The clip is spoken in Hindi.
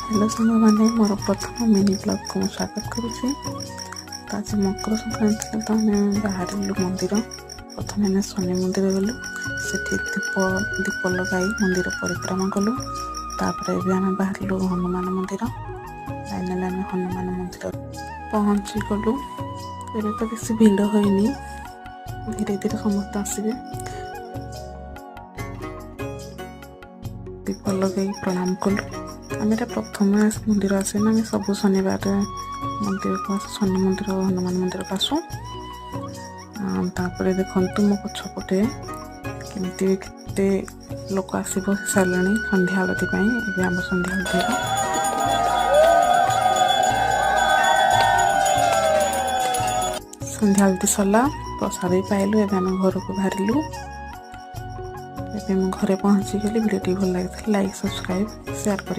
हेलो सांग मैंने मोर प्रथम मिनी ब्लॉग को स्वागत करुच्ची। आज मकर संक्रांति तो आम बाहर मंदिर प्रथम आम शनि मंदिर गलु से दीप लगाई मंदिर परिक्रमा कलु। तापर आम बाहर हनुमान मंदिर फाइनाल आम हनुमान मंदिर पहुँची गलु। एबे तो बेसी भिड़ होइनी, धीरे धीरे समस्त आसबे। दीप लगे प्रणाम कलु। आम प्रथम मंदिर आसे ना सब शनिवार मंदिर को शनि मंदिर हनुमान मंदिर को आसू। तापर देखु मो पछपटे केमती केते लोक आसी बसी सारे संध्या आलती आम संध्या आलती संध्या आलती सरला प्रसाद भी पाइलु। एवं आम घर को बाहरिलु। एवं घरे पहुँची गली। वीडियो भल लगी लाइक सब्सक्राइब शेयर कर।